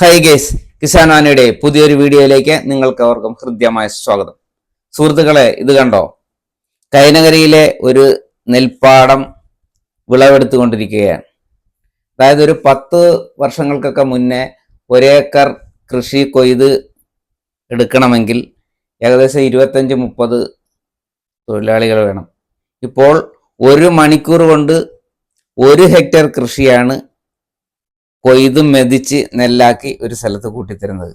High guys, Kisan വാനിയുടെ പുതിയൊരു വീഡിയോയിലേക്ക് നിങ്ങൾക്ക് അവർക്കും ഹൃദ്യമായ സ്വാഗതം. സുഹൃത്തുക്കളെ, ഇത് കണ്ടോ? കൈനകരിയിലെ ഒരു നെൽപ്പാടം വിളവെടുത്തുകൊണ്ടിരിക്കുകയാണ്. അതായത് ഒരു 10 വർഷങ്ങൾക്കൊക്കെ മുന്നേ ഒരേക്കർ കൃഷി കൊയ്ത് എടുക്കണമെങ്കിൽ ഏകദേശം 25-30 തൊഴിലാളികൾ വേണം. ഇപ്പോൾ 1 മണിക്കൂർ കൊണ്ട് 1 ഹെക്ടർ കൃഷിയാണ് കൊയ്തും മെതിച്ച് നെല്ലാക്കി ഒരു സ്ഥലത്ത് കൂട്ടിത്തരുന്നത്.